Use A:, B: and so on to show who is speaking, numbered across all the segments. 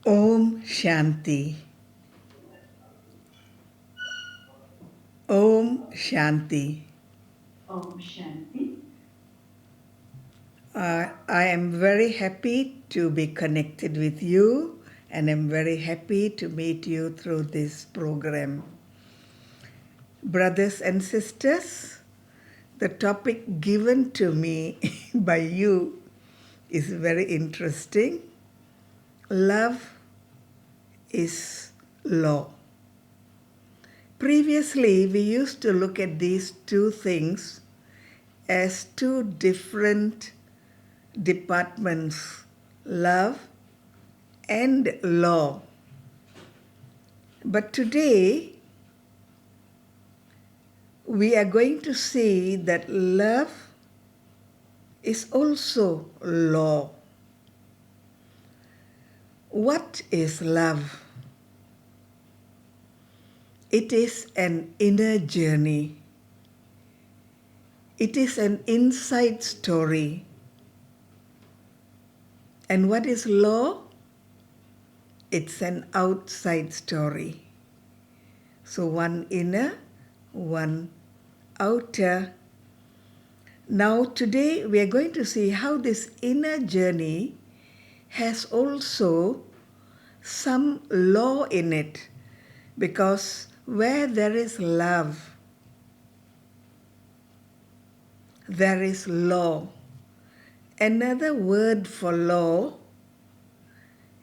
A: Om Shanti. Om Shanti.
B: Om Shanti.
A: I am very happy to be connected with you, and I'm very happy to meet you through this program. Brothers and sisters, the topic given to me by you is very interesting. Love is law. Previously, we used to look at these two things as two different departments, love and law. But today, we are going to see that love is also law. What is love? It is an inner journey. It is an inside story. And what is law? It's an outside story. So one inner, one outer. Now today we are going to see how this inner journey has also some law in it, because where there is love, there is law. Another word for law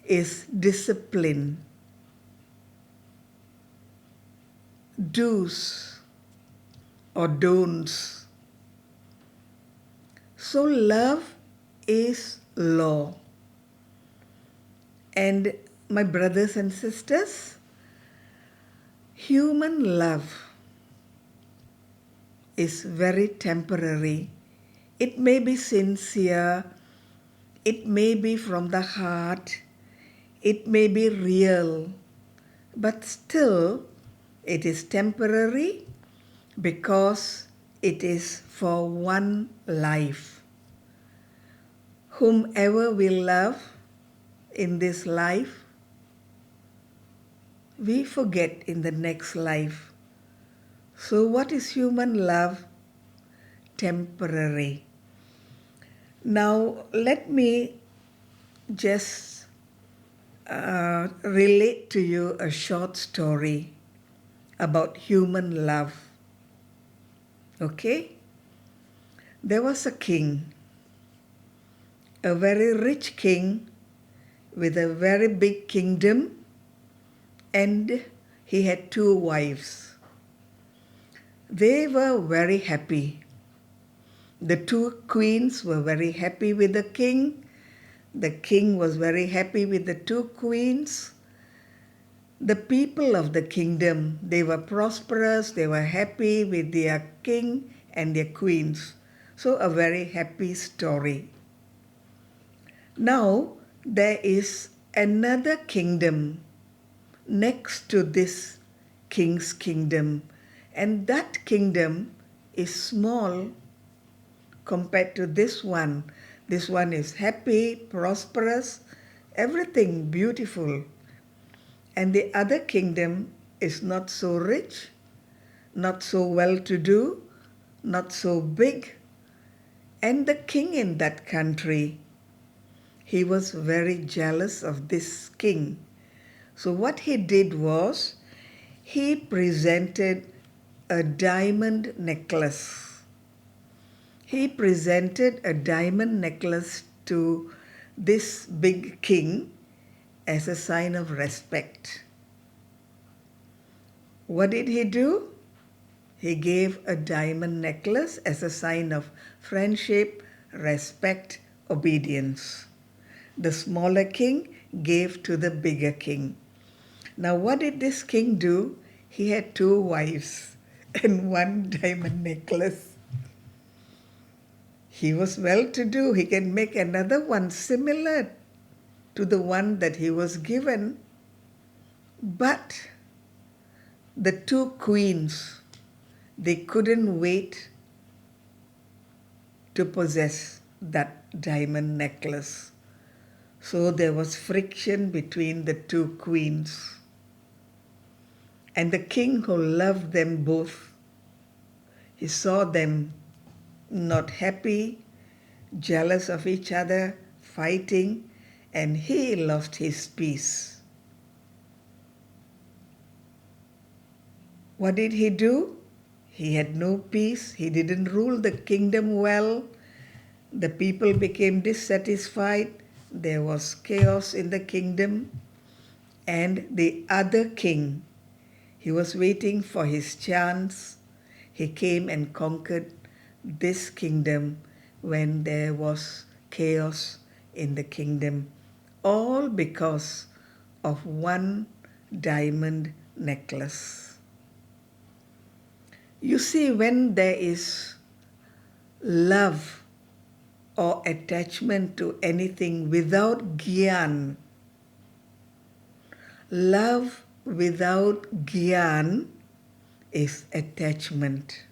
A: is discipline, do's or don'ts. So love is law. And my brothers and sisters, human love is very temporary. It may be sincere, it may be from the heart, it may be real, but still it is temporary because it is for one life. Whomever we love in this life, we forget in the next life. So what is human love? Temporary. Now let me just relate to you a short story about human love. Okay? There was a king, a very rich king with a very big kingdom, and he had 2 wives. They were very happy. The 2 queens were very happy with the king. The king was very happy with the 2 queens. The people of the kingdom, they were prosperous, they were happy with their king and their queens. So a very happy story. Now there is another kingdom next to this king's kingdom, and that kingdom is small compared to this one. This one is happy, prosperous, everything beautiful. And the other kingdom is not so rich, not so well-to-do, not so big. And the king in that country, he was very jealous of this king. So what he did was, he presented a diamond necklace. He presented a diamond necklace to this big king as a sign of respect. What did he do? He gave a diamond necklace as a sign of friendship, respect, obedience. The smaller king gave to the bigger king. Now what did this king do? He had 2 wives and 1 diamond necklace. He was well-to-do. He can make another one similar to the one that he was given. But the 2 queens, they couldn't wait to possess that diamond necklace. So there was friction between the two queens. And the king, who loved them both, he saw them not happy, jealous of each other, fighting, and he lost his peace. What did he do? He had no peace. He didn't rule the kingdom well. The people became dissatisfied. There was chaos in the kingdom. And the other king, he was waiting for his chance. He came and conquered this kingdom when there was chaos in the kingdom, all because of one diamond necklace. You see, when there is love or attachment to anything without gyan, love without gyan is attachment.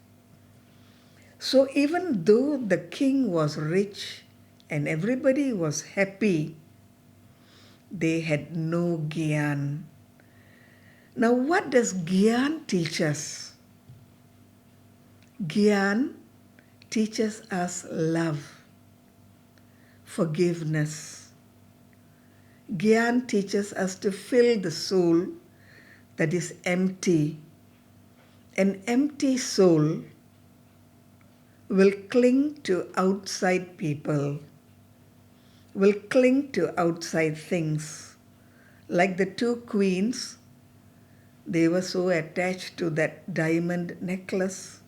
A: So even though the king was rich and everybody was happy, they had no gyan. Now what does gyan teach us? Gyan teaches us love, forgiveness. Gyan teaches us to fill the soul that is empty. An empty soul will cling to outside people, will cling to outside things. Like the two queens, they were so attached to that diamond necklace.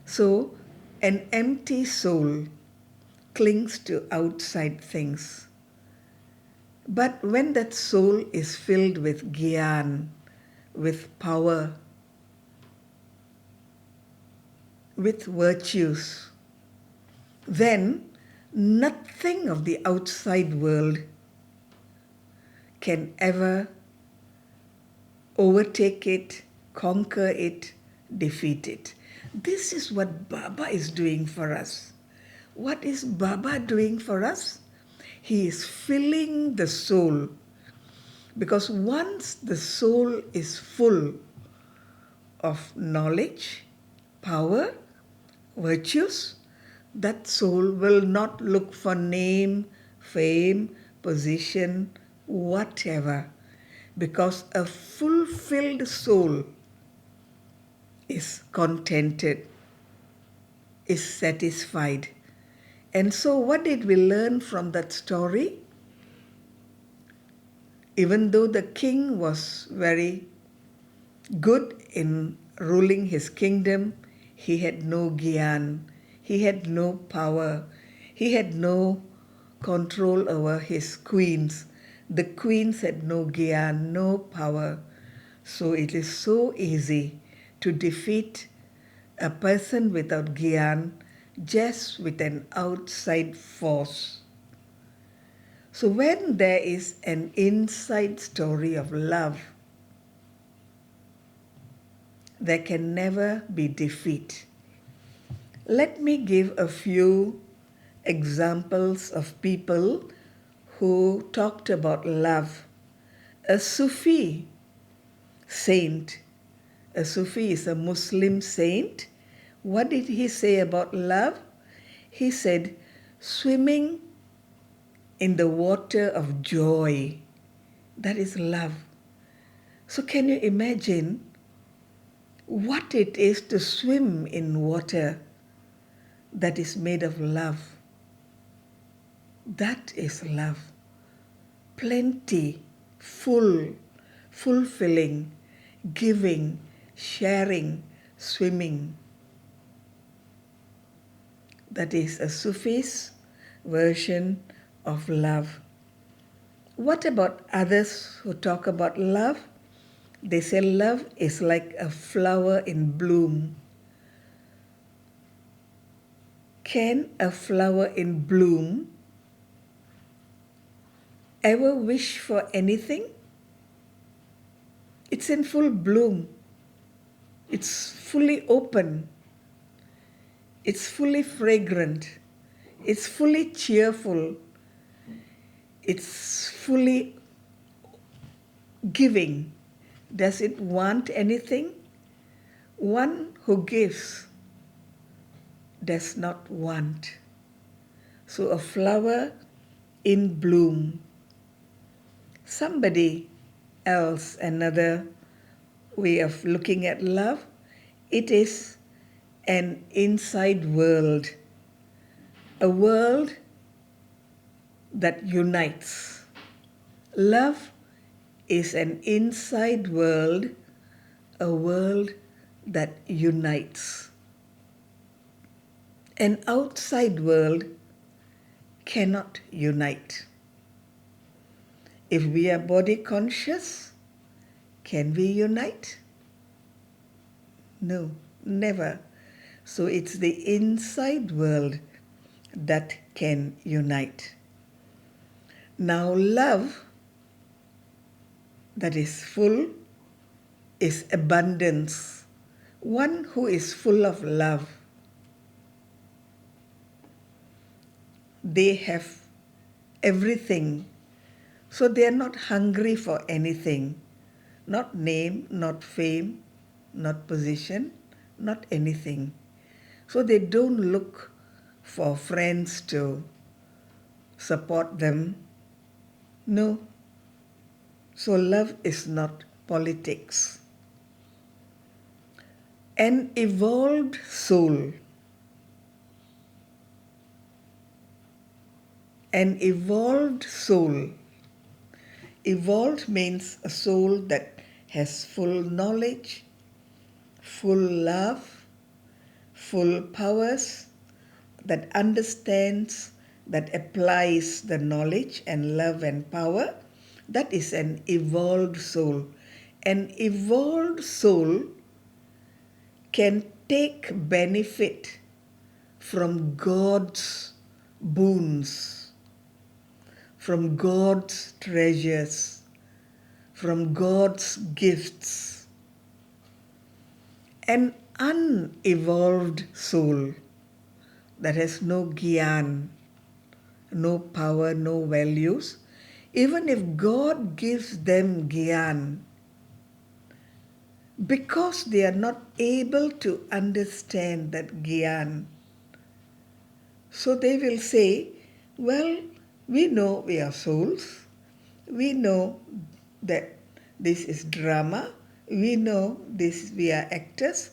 A: So an empty soul clings to outside things. But when that soul is filled with gyan, with power, with virtues, then nothing of the outside world can ever overtake it, conquer it, defeat it. This is what Baba is doing for us. What is Baba doing for us? He is filling the soul. Because once the soul is full of knowledge, power, virtues, that soul will not look for name, fame, position, whatever. Because a fulfilled soul is contented, is satisfied. And so what did we learn from that story? Even though the king was very good in ruling his kingdom, he had no gyan, he had no power, he had no control over his queens. The queens had no gyan, no power. So it is so easy to defeat a person without gyan just with an outside force. So when there is an inside story of love, there can never be defeat. Let me give a few examples of people who talked about love. A Sufi saint, a Sufi is a Muslim saint. What did he say about love? He said, swimming in the water of joy. That is love. So can you imagine what it is to swim in water that is made of love? That is love. Plenty, full, fulfilling, giving, sharing, swimming. That is a Sufi's version of love. What about others who talk about love? They say love is like a flower in bloom. Can a flower in bloom ever wish for anything? It's in full bloom. It's fully open. It's fully fragrant. It's fully cheerful. It's fully giving. Does it want anything? One who gives does not want. So a flower in bloom. Somebody else, another way of looking at love, it is an inside world, a world that unites. Love is an inside world, a world that unites. An outside world cannot unite. If we are body conscious, can we unite? No, never. So it's the inside world that can unite. Now, love that is full is abundance. One who is full of love, they have everything. So they are not hungry for anything. Not name, not fame, not position, not anything. So they don't look for friends to support them. No. So love is not politics. An evolved soul. An evolved soul. Evolved means a soul that has full knowledge, full love, full powers, that understands, that applies the knowledge and love and power. That is an evolved soul. An evolved soul can take benefit from God's boons, from God's treasures, from God's gifts. An unevolved soul that has no gyan, no power, no values, even if God gives them gyan, because they are not able to understand that gyan, so they will say, well, we know we are souls. We know that this is drama. We know this we are actors.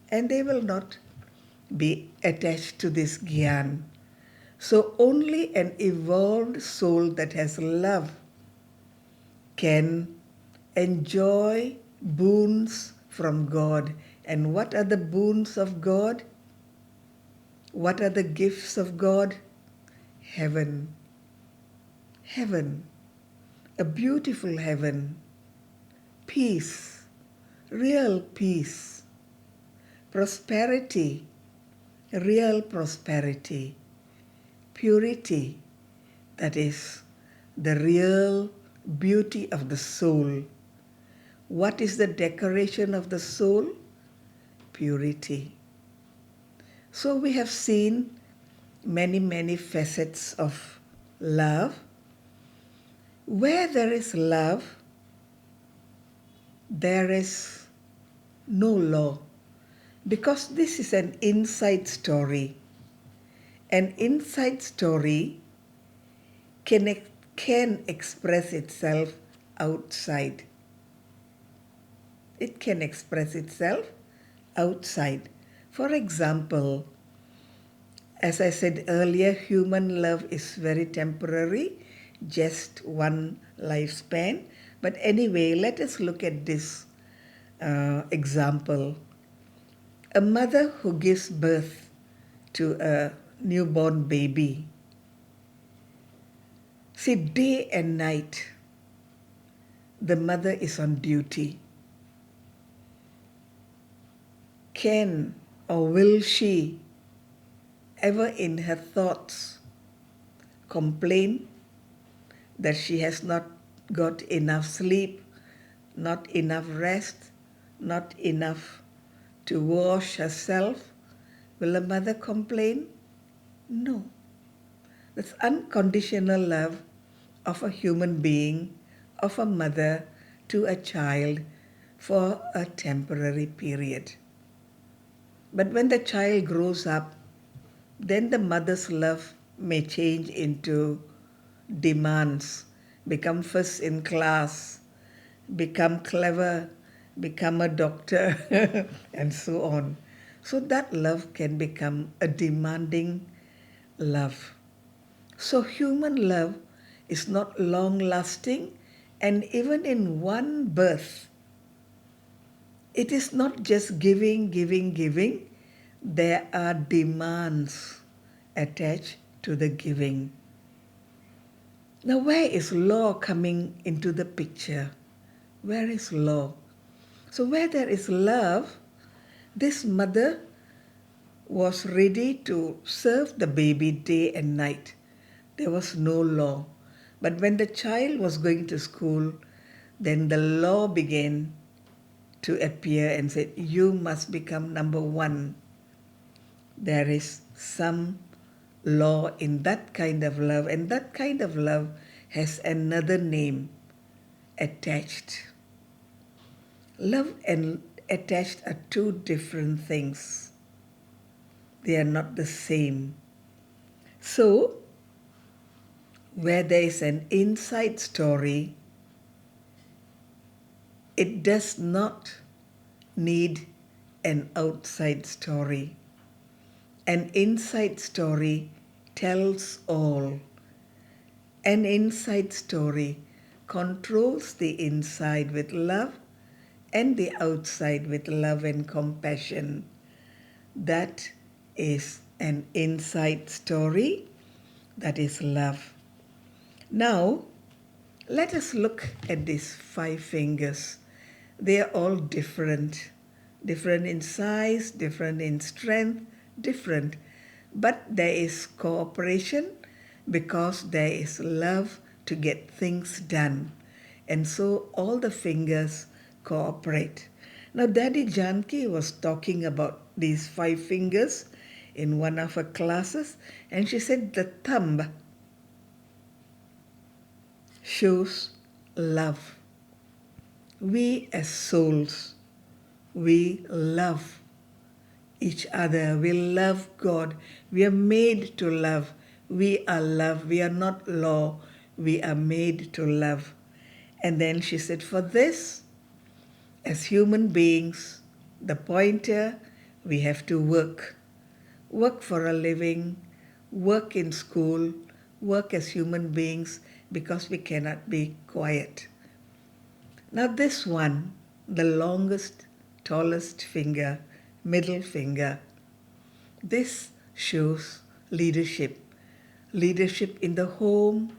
A: And they will not be attached to this gyan. So only an evolved soul that has love can enjoy boons from God. And what are the boons of God? What are the gifts of God? Heaven. Heaven. A beautiful heaven. Peace. Real peace. Prosperity. Real prosperity. Purity. That is the real beauty of the soul. What is the decoration of the soul? Purity. So we have seen many, many facets of love. Where there is love, there is no law, because this is an inside story. An inside story can express itself outside. It can express itself outside. For example, as I said earlier, human love is very temporary, just one lifespan. But anyway, let us look at this example. A mother who gives birth to a newborn baby. See, day and night, the mother is on duty. Can or will she ever in her thoughts complain that she has not got enough sleep, not enough rest, not enough to wash herself? Will a mother complain? No. This unconditional love of a human being, of a mother to a child for a temporary period. But when the child grows up, then the mother's love may change into demands, become first in class, become clever, become a doctor, and so on. So that love can become a demanding love. So human love is not long lasting, and even in one birth, it is not just giving, giving, giving. There are demands attached to the giving. Now, where is law coming into the picture? Where is law? So, where there is love, this mother was ready to serve the baby day and night. There was no law. But when the child was going to school, then the law began to appear and said, you must become number one. There is some law in that kind of love, and that kind of love has another name attached. Love and attached are two different things. They are not the same. So, where there is an inside story, it does not need an outside story. An inside story tells all. An inside story controls the inside with love and the outside with love and compassion. That is an inside story. That is love. Now, let us look at these 5 fingers. They are all different. Different in size, different in strength, different. But there is cooperation because there is love to get things done. And so all the fingers cooperate. Now, Daddy Janki was talking about these 5 fingers in one of her classes, and she said the thumb shows love. We as souls, we love each other. We love God. We are made to love. We are love. We are not law. We are made to love. And then she said, for this, as human beings, the pointer, we have to work. Work for a living, work in school, work as human beings because we cannot be quiet. Now this one, the longest, tallest finger, middle finger, this shows leadership. Leadership in the home,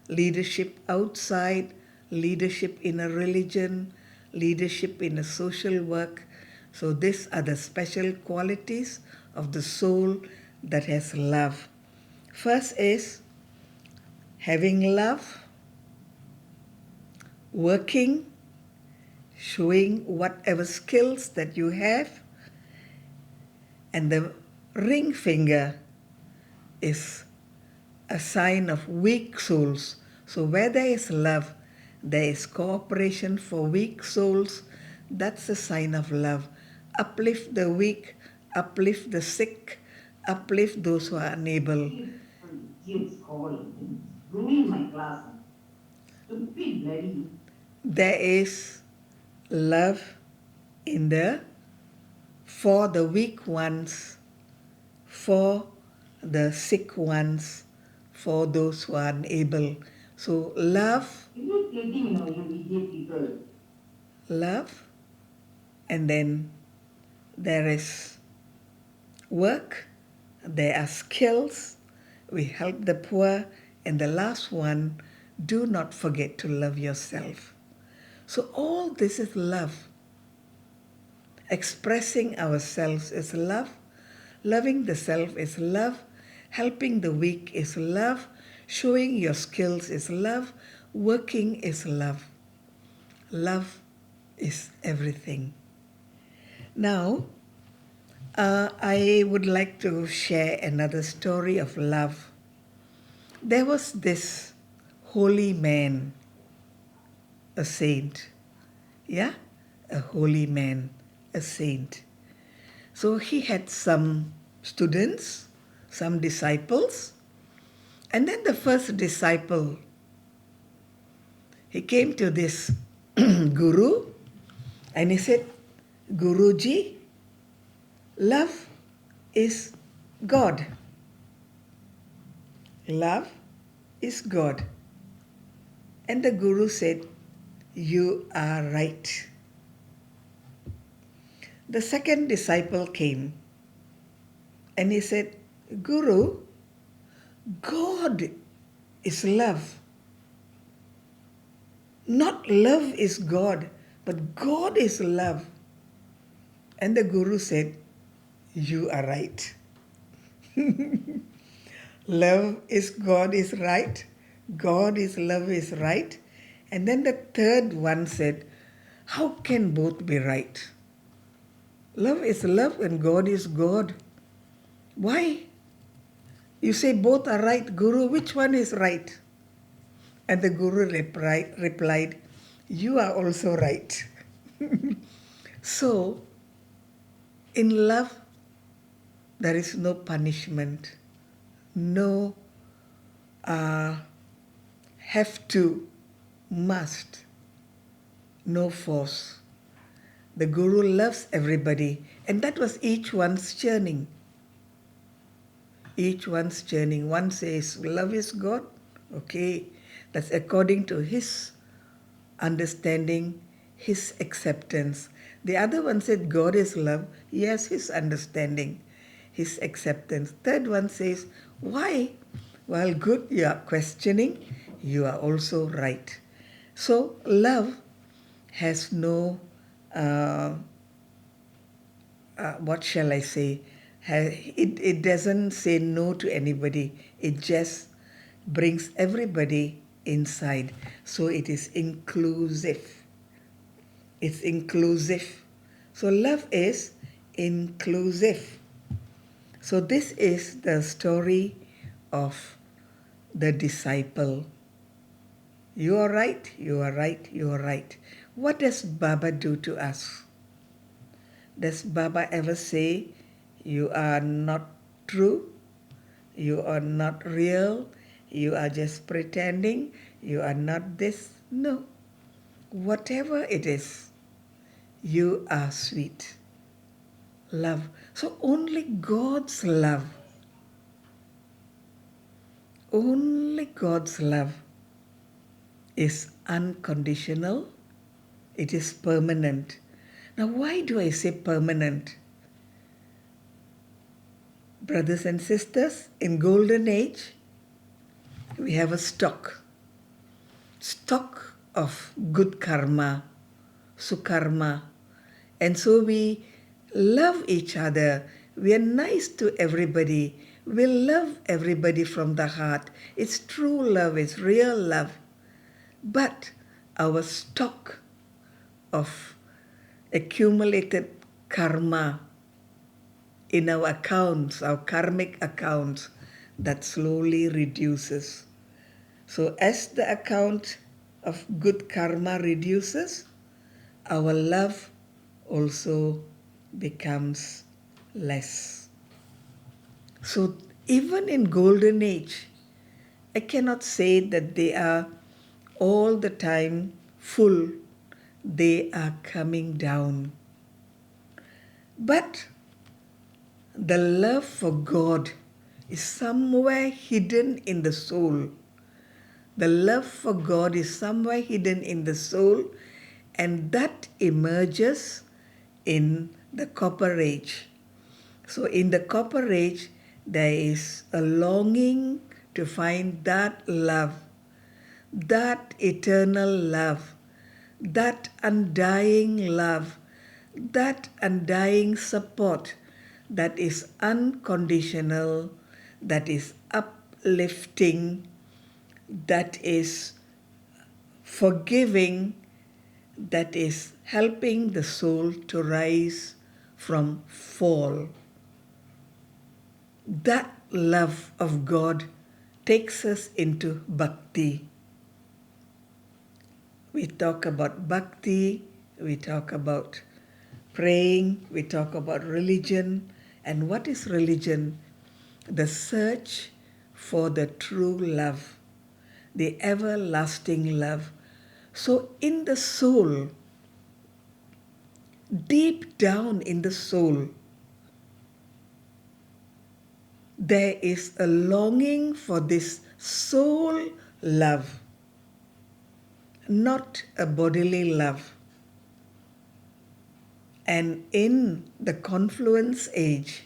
A: leadership outside, leadership in a religion, leadership in a social work. So these are the special qualities of the soul that has love. First is having love, working, showing whatever skills that you have, and the ring finger is a sign of weak souls. So where there is love, there is cooperation for weak souls. That's a sign of love. Uplift the weak, uplift the sick, uplift those who are unable.
B: Kids calling, ruin my class. Stupid bloody.
A: There is love in the for the weak ones, for the sick ones, for those who are unable. So love,
B: Irritating, you idiot people.
A: love, and then there is work, there are skills, we help the poor, and the last one, do not forget to love yourself. So all this is love. Expressing ourselves is love. Loving the self is love. Helping the weak is love. Showing your skills is love. Working is love. Love is everything. Now, I would like to share another story of love. There was this holy man, a saint. Yeah? A holy man, a saint. So he had some students, some disciples, and then the first disciple, he came to this guru and he said, Guruji, love is God. Love is God. And the guru said, you are right. The second disciple came and he said, Guru, God is love. Not love is God, but God is love. And the guru said, you are right. Love is God is right. God is love is right. And then the third one said, how can both be right? Love is love and God is God. Why? You say both are right, Guru, which one is right? And the Guru replied, you are also right. So, in love, there is no punishment, no have to, must, no force. The Guru loves everybody, and that was each one's churning. Each one's churning. One says, love is God. Okay, that's according to his understanding, his acceptance. The other one said, God is love. Yes, his understanding, his acceptance. Third one says, why? Well, good, you are questioning, you are also right. So, love has no, what shall I say? It doesn't say no to anybody. It just brings everybody inside. So it is inclusive. It's inclusive. So love is inclusive. So this is the story of the disciple. You are right, you are right, you are right. What does Baba do to us? Does Baba ever say, you are not true, you are not real, you are just pretending, you are not this? No. Whatever it is, you are sweet. Love. So only God's love, only God's love is unconditional. It is permanent. Now, why do I say permanent? Brothers and sisters, in golden age, we have a stock of good karma, sukarma. And so we love each other. We are nice to everybody. We love everybody from the heart. It's true love, it's real love. But our stock of accumulated karma in our accounts, our karmic accounts, that slowly reduces. So as the account of good karma reduces, our love also becomes less. So even in golden age, I cannot say that they are all the time full. They are coming down. But the love for God is somewhere hidden in the soul. The love for God is somewhere hidden in the soul, and that emerges in the copper age. So in the copper age, there is a longing to find that love, that eternal love, that undying love, that undying support that is unconditional, that is uplifting, that is forgiving, that is helping the soul to rise from fall. That love of God takes us into bhakti. We talk about bhakti, we talk about praying, we talk about religion. And what is religion? The search for the true love, the everlasting love. So in the soul, deep down in the soul, there is a longing for this soul love, not a bodily love. And in the confluence age,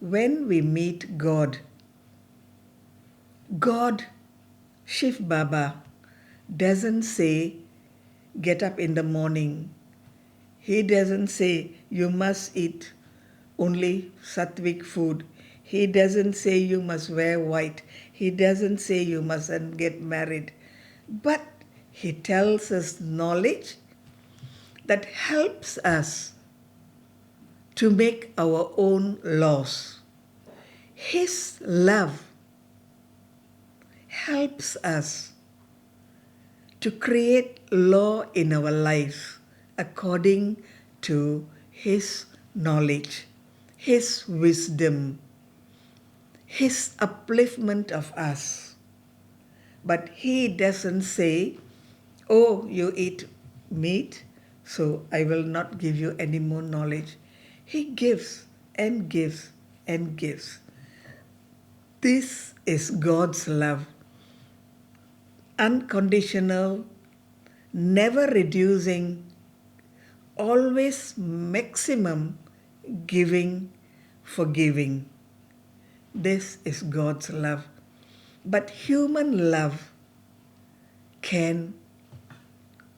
A: when we meet God, God, Shiv Baba, doesn't say, get up in the morning. He doesn't say, you must eat only sattvic food. He doesn't say you must wear white. He doesn't say you mustn't get married. But he tells us knowledge that helps us to make our own laws. His love helps us to create law in our life according to His knowledge, His wisdom, His upliftment of us. But He doesn't say, oh, you eat meat, so I will not give you any more knowledge. He gives and gives and gives. This is God's love. Unconditional, never reducing, always maximum giving, forgiving. This is God's love. But human love can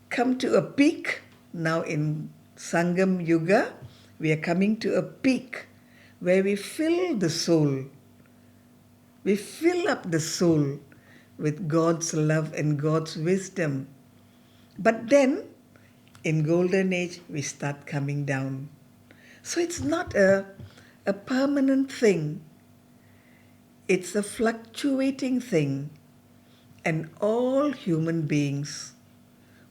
A: come to a peak. Now in Sangam Yuga, we are coming to a peak where we fill the soul. We fill up the soul with God's love and God's wisdom. But then, in Golden Age, we start coming down. So it's not a permanent thing. It's a fluctuating thing. And all human beings,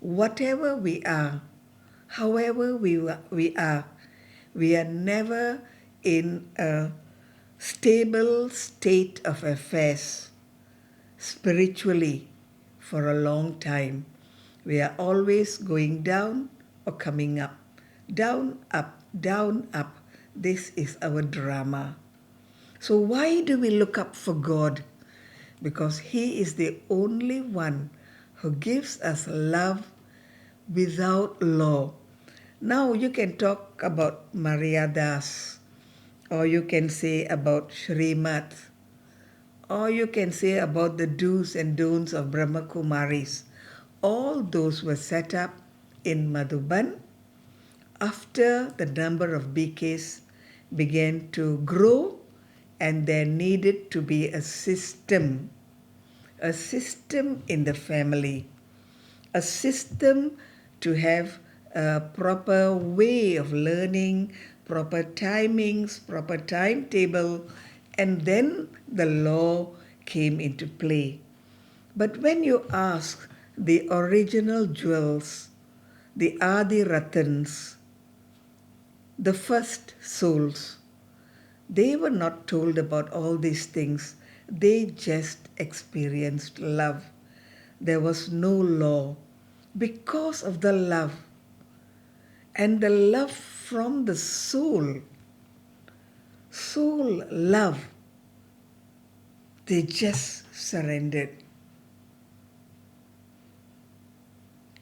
A: whatever we are, however we are never in a stable state of affairs spiritually for a long time. We are always going down or coming up. Down, up, down, up. This is our drama. So why do we look up for God? Because He is the only one who gives us love without law. Now you can talk about Maria Das, or you can say about Srimad, or you can say about the do's and don'ts of Brahma Kumaris. All those were set up in Madhuban after the number of BKs began to grow, and there needed to be a system in the family, a system to have a proper way of learning, proper timings, proper timetable, and then the law came into play. But when you ask the original jewels, the Adi Ratans, the first souls, they were not told about all these things. They just experienced love. There was no law because of the love. And the love from the soul love, they just surrendered.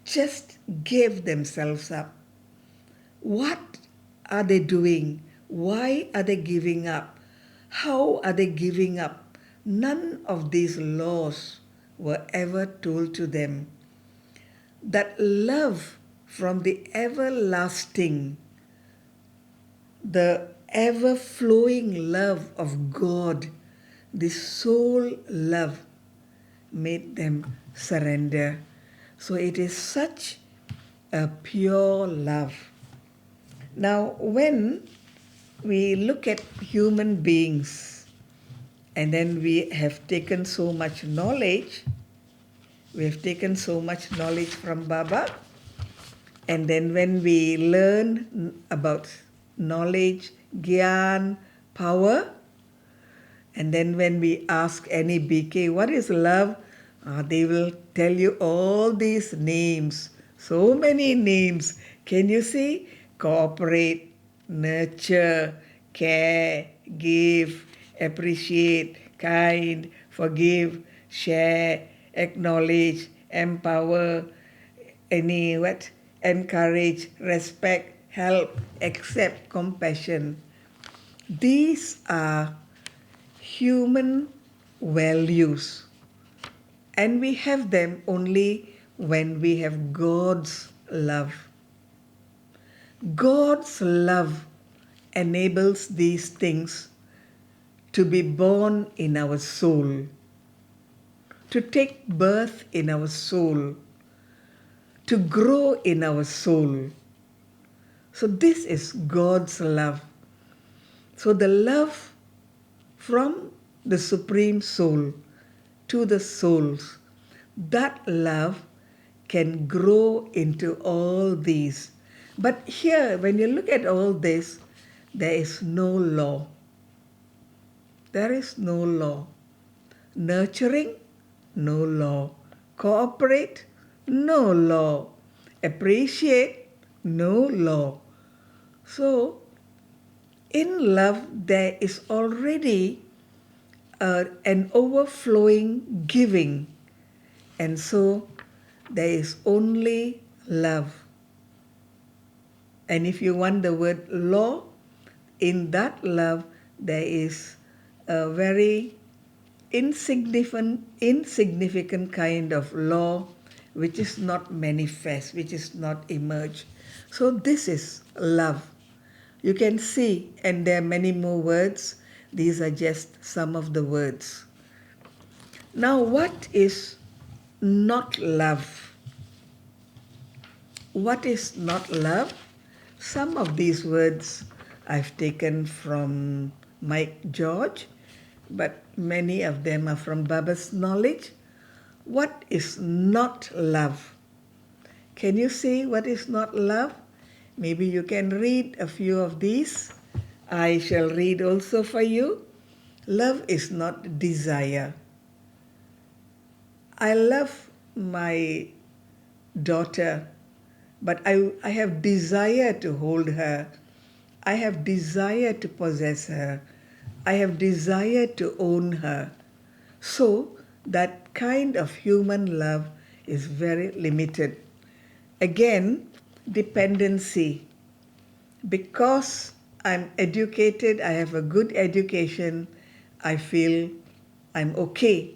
A: Just gave themselves up. What are they doing? Why are they giving up? How are they giving up? None of these laws were ever told to them. That love from the everlasting, the ever-flowing love of God, the soul love, made them surrender. So it is such a pure love. Now, when we look at human beings And then we have taken so much knowledge. We have taken so much knowledge from Baba. And then when we learn about knowledge, gyan, power, and then when we ask any BK, what is love? They will tell you all these names, so many names. Can you see? Cooperate, nurture, care, give, appreciate, kind, forgive, share, acknowledge, empower, any what? Encourage, respect, help, accept, compassion. These are human values, and we have them only when we have God's love. God's love enables these things to be born in our soul, to take birth in our soul, to grow in our soul. So this is God's love. So the love from the Supreme Soul to the souls, that love can grow into all these. But here, when you look at all this, there is no law. There is no law. Nurturing, no law. Cooperate, no law. Appreciate, no law. So, in love, there is already an overflowing giving. And so, there is only love. And if you want the word law, in that love, there is a very insignificant kind of law which is not manifest, which is not emerged. So this is love. You can see, and there are many more words. These are just some of the words. Now, what is not love? What is not love? Some of these words I've taken from Mike George, but many of them are from Baba's knowledge. What is not love? Can you see what is not love? Maybe you can read a few of these. I shall read also for you. Love is not desire. I love my daughter, but I have desire to hold her. I have desire to possess her. I have desire to own her. So that kind of human love is very limited. Again, dependency. Because I'm educated, I have a good education, I feel I'm okay.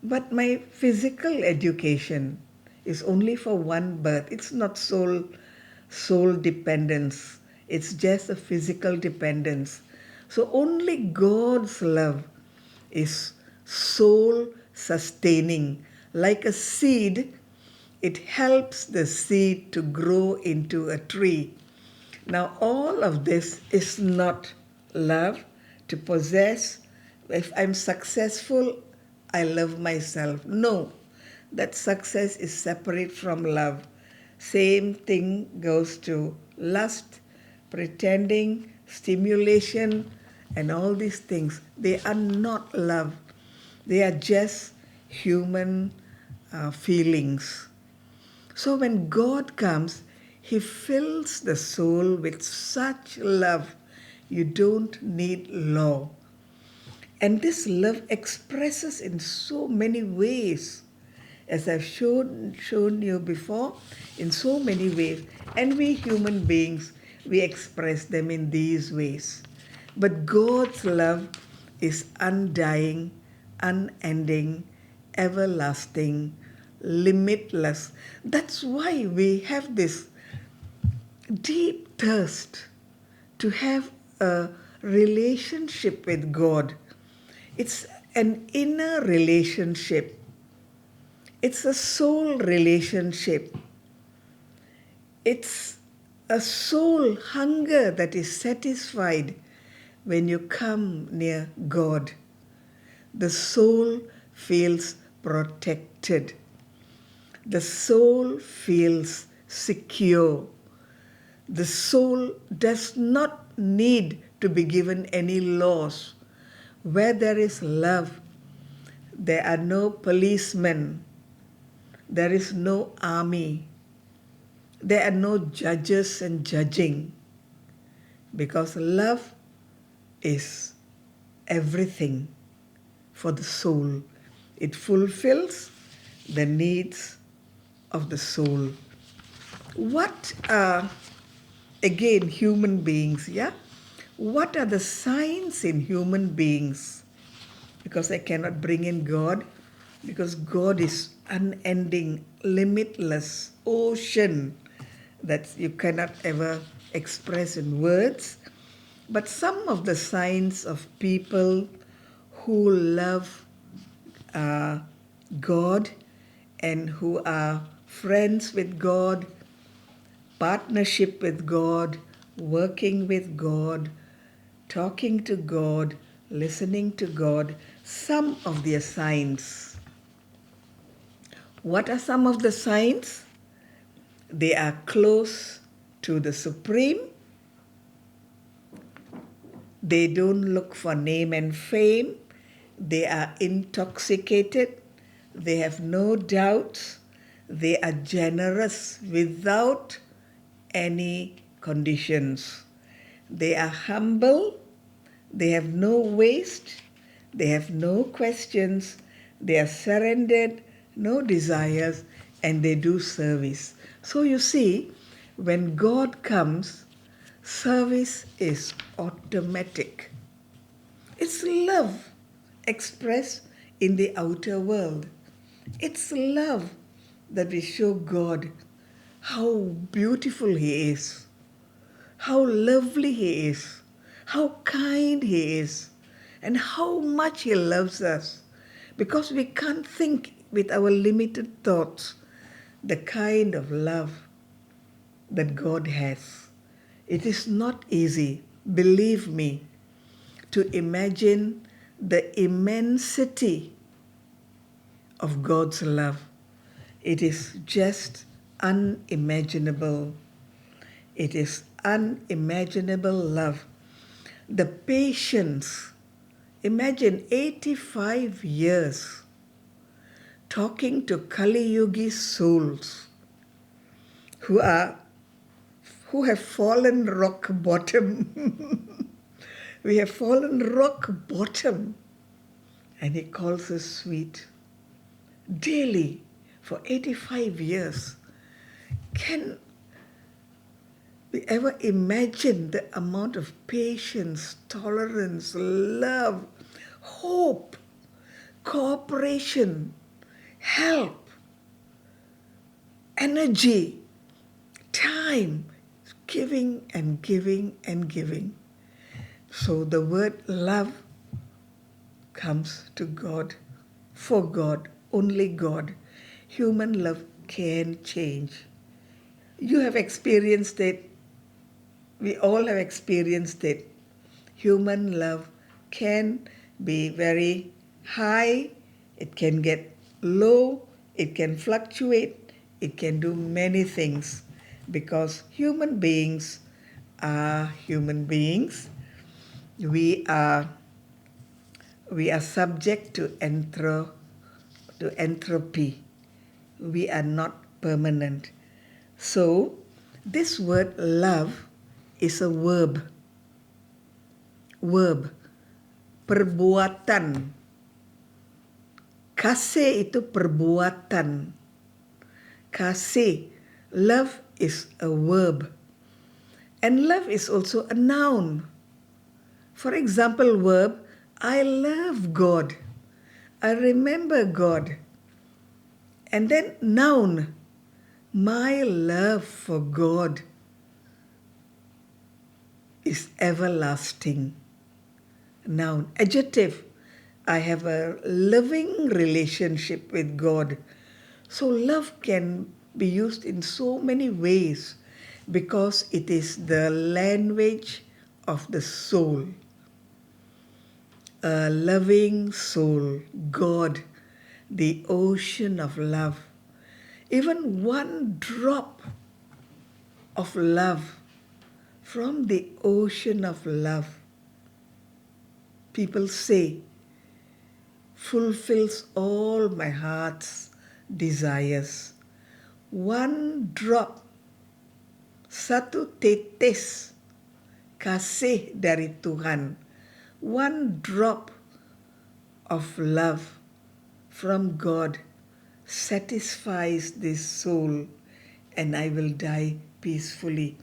A: But my physical education is only for one birth. It's not soul dependence. It's just a physical dependence. So only God's love is soul sustaining. Like a seed, it helps the seed to grow into a tree. Now, all of this is not love to possess. If I'm successful, I love myself. No, that success is separate from love. Same thing goes to lust, pretending, stimulation, and all these things. They are not love. They are just human feelings. So when God comes, He fills the soul with such love. You don't need law. And this love expresses in so many ways, as I've shown you before, in so many ways. And we human beings, we express them in these ways. But God's love is undying, unending, everlasting, limitless. That's why we have this deep thirst to have a relationship with God. It's an inner relationship. It's a soul relationship. It's a soul hunger that is satisfied when you come near God. The soul feels protected. The soul feels secure. The soul does not need to be given any laws. Where there is love, there are no policemen, there is no army, there are no judges and judging, because love is everything for the soul. It fulfills the needs of the soul. What are, again, human beings, yeah? What are the signs in human beings? Because I cannot bring in God, because God is unending, limitless ocean that you cannot ever express in words. But some of the signs of people who love God and who are friends with God, partnership with God, working with God, talking to God, listening to God, some of their signs. What are some of the signs? They are close to the Supreme. They don't look for name and fame. They are intoxicated. They have no doubts. They are generous without any conditions. They are humble. They have no waste. They have no questions. They are surrendered, no desires, and they do service. So you see, when God comes, service is automatic. It's love expressed in the outer world. It's love that we show God how beautiful He is, how lovely He is, how kind He is, and how much He loves us. Because we can't think with our limited thoughts the kind of love that God has. It is not easy, believe me, to imagine the immensity of God's love. It is just unimaginable. It is unimaginable love. The patience. Imagine 85 years talking to Kali Yugi souls who have fallen rock bottom. We have fallen rock bottom. And He calls us sweet. Daily for 85 years. Can we ever imagine the amount of patience, tolerance, love, hope, cooperation, help, energy, time, giving and giving and giving? So the word love comes to God, for God, only God. Human love can change. You have experienced it. We all have experienced it. Human love can be very high, it can get low, it can fluctuate, it can do many things, because human beings are human beings. We are subject to entropy. We are not permanent. So this word love is a verb. Perbuatan. Kasih itu perbuatan. Kasih. Love is a verb. And love is also a noun. For example, verb, I love God. I remember God. And then noun, my love for God is everlasting. Noun. Adjective, I have a loving relationship with God. So love can be used in so many ways because it is the language of the soul. a loving soul, God, the ocean of love. Even one drop of love from the ocean of love, people say, fulfills all my heart's desires. One drop, satu tetes kasih dari Tuhan, one drop of love from God satisfies this soul, and I will die peacefully.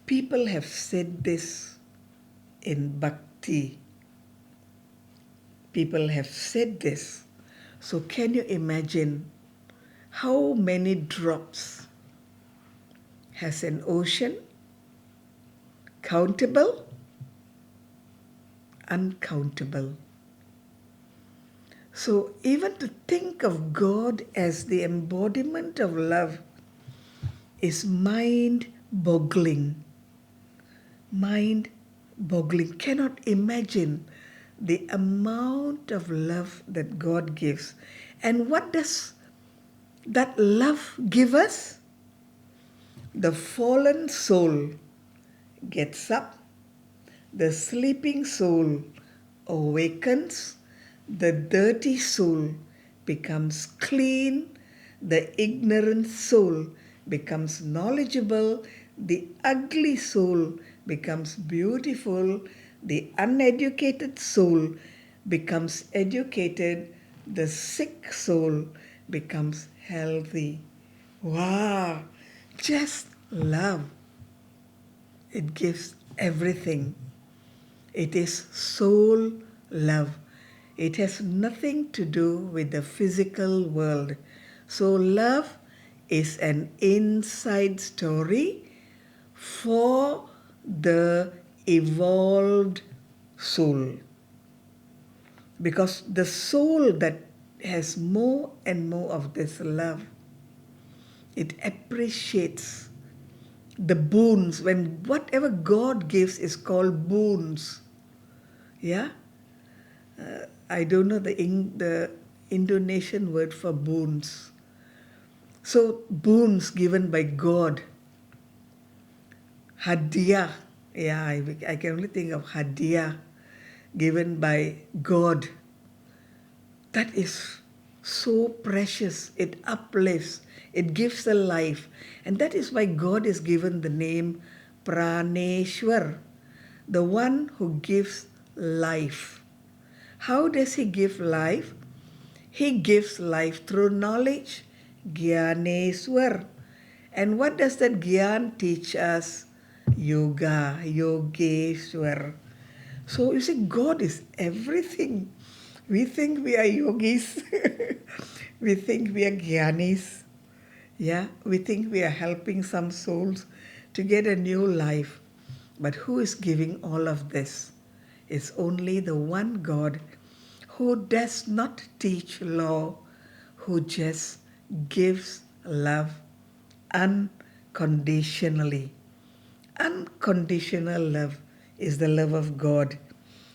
A: People have said this in bhakti. People have said this. So can you imagine how many drops has an ocean? Countable? Uncountable. So even to think of God as the embodiment of love is mind-boggling. Mind-boggling. Cannot imagine the amount of love that God gives. And what does that love give us? The fallen soul gets up, the sleeping soul awakens, the dirty soul becomes clean, the ignorant soul becomes knowledgeable, the ugly soul becomes beautiful, the uneducated soul becomes educated, the sick soul becomes healthy. Wow, just love. It gives everything. It is soul love. It has nothing to do with the physical world. So love is an inside story for the evolved soul. Because the soul that has more and more of this love, it appreciates the boons. When whatever God gives is called boons. Yeah? I don't know the Indonesian word for boons. So boons given by God. Hadiah. Yeah, I can only think of hadiah given by God. That is so precious. It uplifts. It gives a life. And that is why God is given the name Praneshwar, the one who gives life. How does he give life? He gives life through knowledge, Gyaneswar. And what does that Gyan teach us? Yoga, Yogeshwar. So you see, God is everything. We think we are yogis. We think we are Gyanis. Yeah, we think we are helping some souls to get a new life. But who is giving all of this? It's only the one God who does not teach law, who just gives love unconditionally. Unconditional love is the love of God.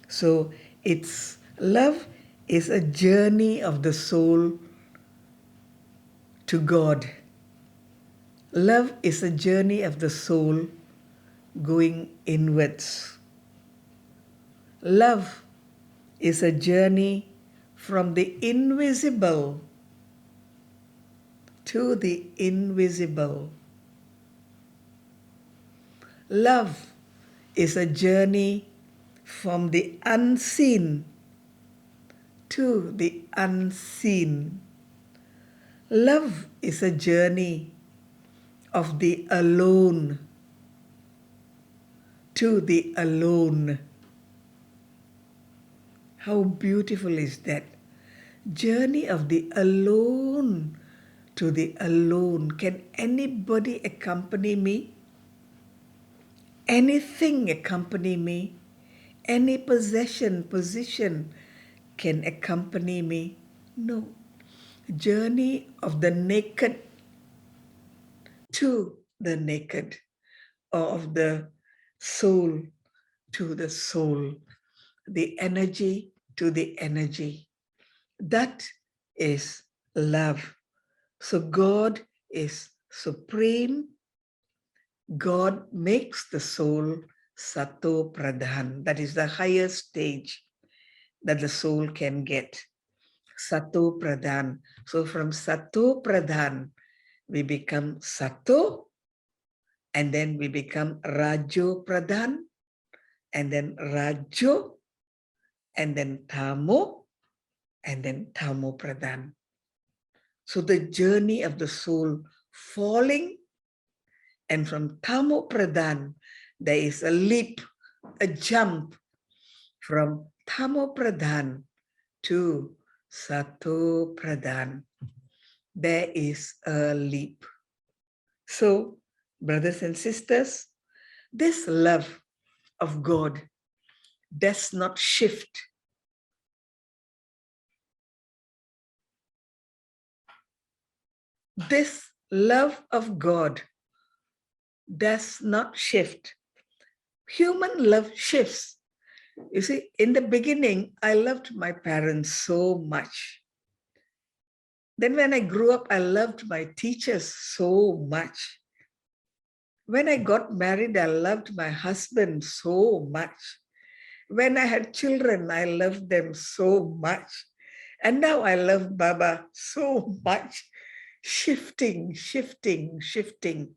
A: So it's love is a journey of the soul to God. Love is a journey of the soul going inwards. Love is a journey from the invisible to the invisible. Love is a journey from the unseen to the unseen. Love is a journey of the alone to the alone. How beautiful is that? Journey of the alone to the alone. Can anybody accompany me? Anything accompany me? Any possession, position can accompany me? No. Journey of the naked to the naked, or of the soul to the soul. The energy to the energy. That is love. So God is supreme. God makes the soul Sato Pradhan. That is the highest stage that the soul can get. Sato Pradhan. So from Sato Pradhan, we become Sato, and then we become Rajo Pradhan, and then Rajo, and then Tamo, and then Tamo Pradhan. So the journey of the soul falling, and from Tamo Pradhan, there is a leap, a jump from Tamo Pradhan to Sato Pradhan. There is a leap. So, brothers and sisters, this love of God does not shift. This love of God does not shift. Human love shifts. You see, in the beginning, I loved my parents so much. Then when I grew up, I loved my teachers so much. When I got married, I loved my husband so much. When I had children, I loved them so much. And now I love Baba so much. Shifting, shifting, shifting.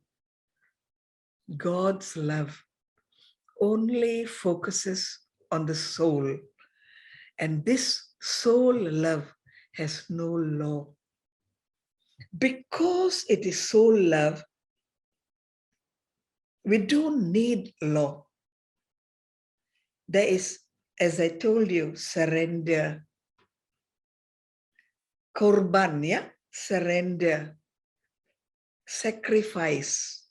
A: God's love only focuses on the soul. And this soul love has no law. Because it is soul love, we don't need law. There is, as I told you, surrender. Korban, yeah? Surrender. Sacrifice.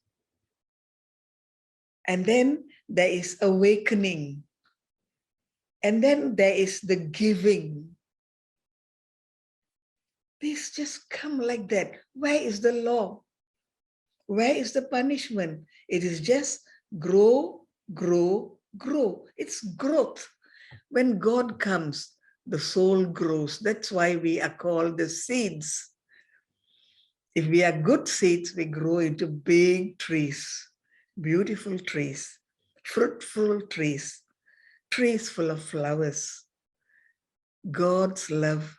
A: And then there is awakening. And then there is the giving. These just come like that. Where is the law? Where is the punishment? It is just grow, grow, grow. It's growth. When God comes, the soul grows. That's why we are called the seeds. If we are good seeds, we grow into big trees, beautiful trees, fruitful trees, trees full of flowers. God's love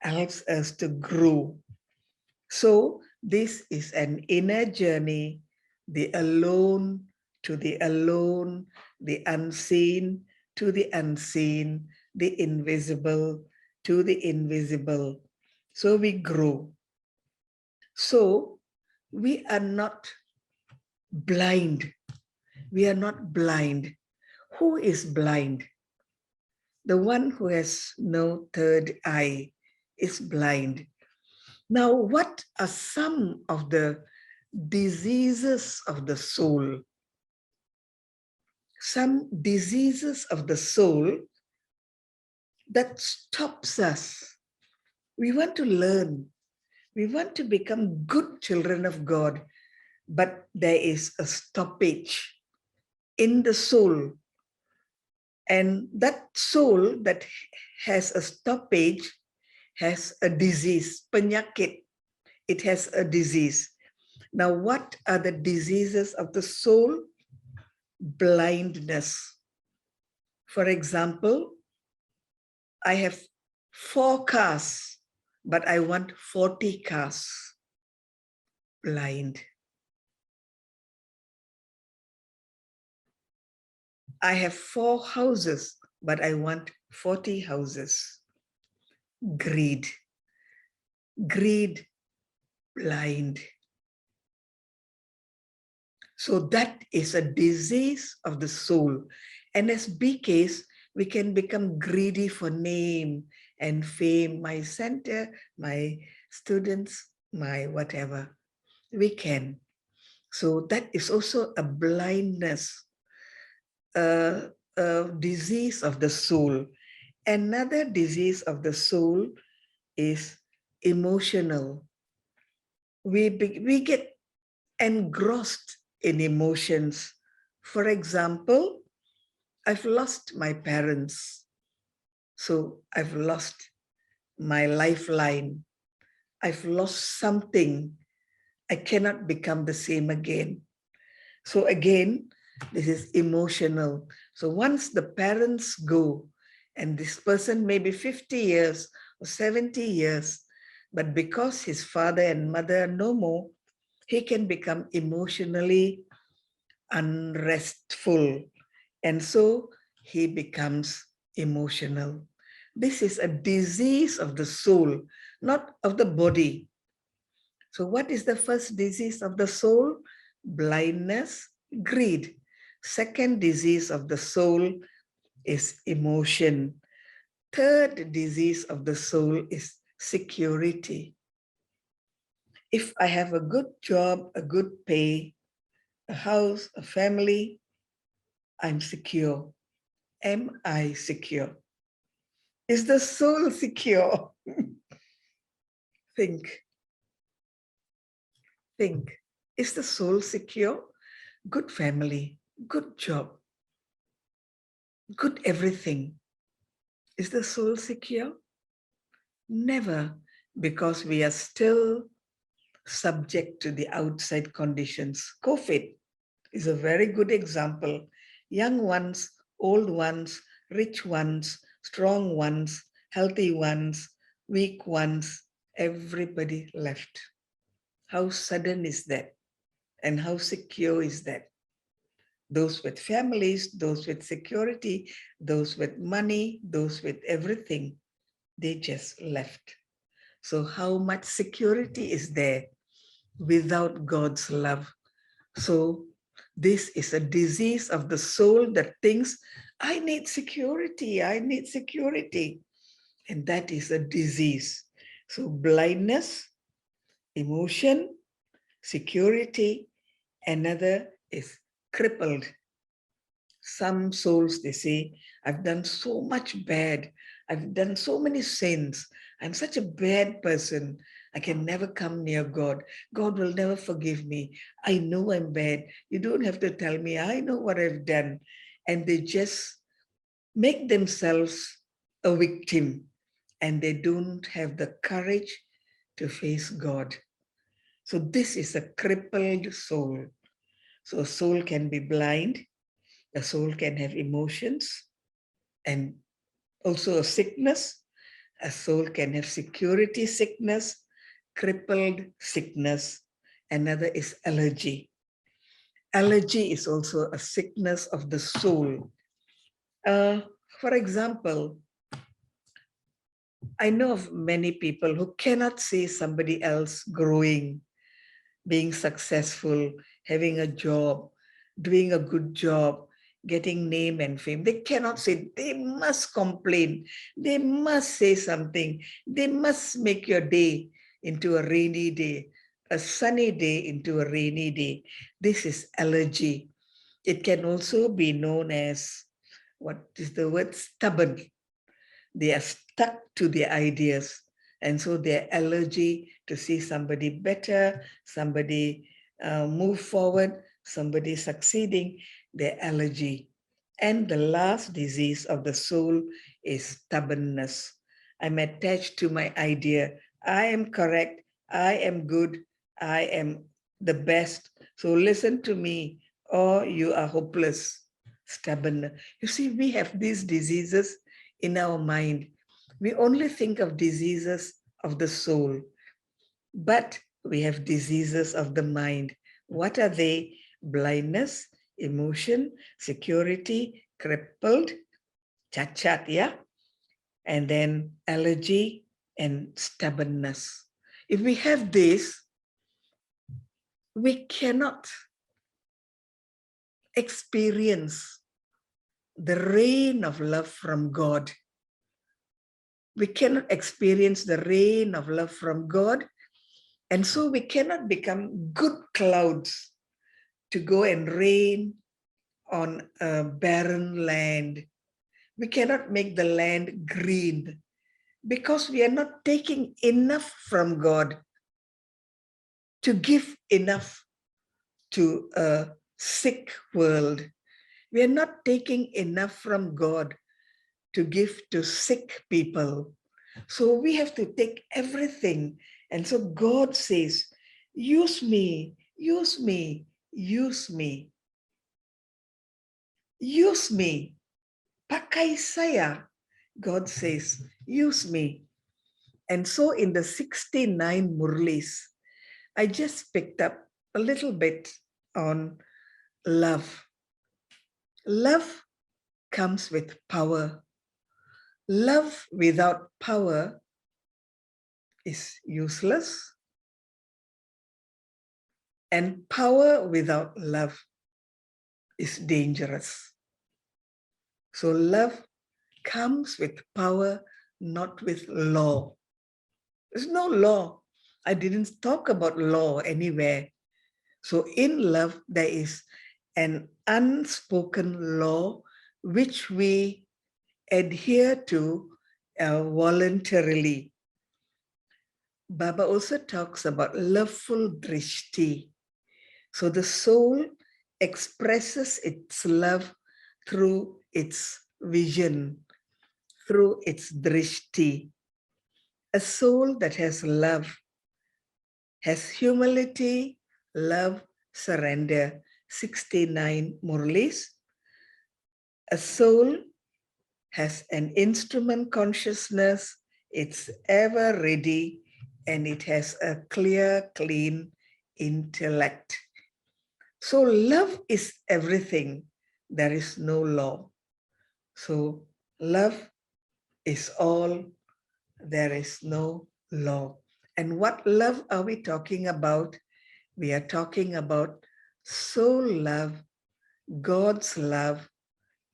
A: helps us to grow. So this is an inner journey, the alone to the alone, the unseen to the unseen, the invisible to the invisible. So we grow. So we are not blind. We are not blind. Who is blind? The one who has no third eye is blind. Now, what are some of the diseases of the soul? Some diseases of the soul that stops us. We want to learn. We want to become good children of God, but there is a stoppage in the soul. And that soul that has a stoppage has a disease, penyakit. It has a disease. Now, what are the diseases of the soul? Blindness. For example, I have 4 cars, but I want 40 cars. Blind. I have 4 houses, but I want 40 houses. Greed. Greed, blind. So that is a disease of the soul. And as BKs, we can become greedy for name and fame, my center, my students, my whatever. We can. So that is also a blindness, a disease of the soul. Another disease of the soul is emotional. We get engrossed in emotions. For example, I've lost my parents. So I've lost my lifeline. I've lost something. I cannot become the same again. So again, this is emotional. So once the parents go, and this person may be 50 years or 70 years, but because his father and mother are no more, he can become emotionally unrestful. And so he becomes emotional. This is a disease of the soul, not of the body. So what is the first disease of the soul? Blindness, greed. Second disease of the soul is emotion. Third disease of the soul is security. If I have a good job, a good pay, a house, a family, I'm secure. Am I secure? Is the soul secure? Think. Think. Is the soul secure? Good family, good job, good everything. Is the soul secure? Never, because we are still subject to the outside conditions. COVID is a very good example. Young ones, old ones, rich ones, strong ones, healthy ones, weak ones, everybody left. How sudden is that? And how secure is that? Those with families, those with security, those with money, those with everything, they just left. So how much security is there without God's love? So this is a disease of the soul that thinks, I need security, I need security. And that is a disease. So blindness, emotion, security, another is crippled. Some souls, they say, I've done so much bad. I've done so many sins. I'm such a bad person. I can never come near God. God will never forgive me. I know I'm bad. You don't have to tell me. I know what I've done. And they just make themselves a victim. And they don't have the courage to face God. So this is a crippled soul. So a soul can be blind. A soul can have emotions and also a sickness. A soul can have security sickness, crippled sickness. Another is allergy. Allergy is also a sickness of the soul. For example, I know of many people who cannot see somebody else growing, being successful, having a job, doing a good job, getting name and fame. They cannot say, they must complain. They must say something. They must make your day into a rainy day, a sunny day into a rainy day. This is allergy. It can also be known as, what is the word? Stubborn. They are stuck to their ideas. And so their allergy to see somebody better, somebody move forward, somebody succeeding, their allergy. And the last disease of the soul is stubbornness. I'm attached to my idea. I am correct. I am good. I am the best. So listen to me, or you are hopeless. Stubborn. You see, we have these diseases in our mind. We only think of diseases of the soul, but we have diseases of the mind. What are they? Blindness, emotion, security, crippled, chat, yeah? And then allergy and stubbornness. If we have this, we cannot experience the rain of love from God. We cannot experience the rain of love from God. And so we cannot become good clouds to go and rain on a barren land. We cannot make the land green because we are not taking enough from God to give enough to a sick world. We are not taking enough from God to give to sick people. So we have to take everything. And so God says, use me, use me, use me, use me. Pakai saya. God says, use me. And so in the 69 Murlis, I just picked up a little bit on love. Love comes with power. Love without power is useless. And power without love is dangerous. So love comes with power, not with law. There's no law. I didn't talk about law anywhere. So in love, there is an unspoken law which we adhere to voluntarily. Baba also talks about loveful drishti. So the soul expresses its love through its vision, through its drishti. A soul that has love has humility, love, surrender. 69 Murlis. A soul has an instrument consciousness, it's ever ready, and it has a clear, clean intellect. So love is everything. There is no law. So love is all. There is no law. And what love are we talking about? We are talking about soul love, God's love,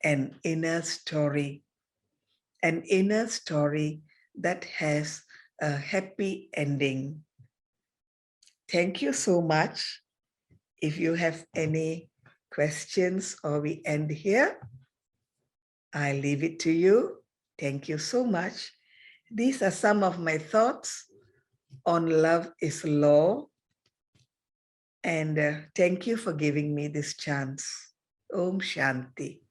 A: and inner story. An inner story that has a happy ending. Thank you so much. If you have any questions or we end here, I leave it to you. Thank you so much. These are some of my thoughts on love is law. And thank you for giving me this chance. Om Shanti.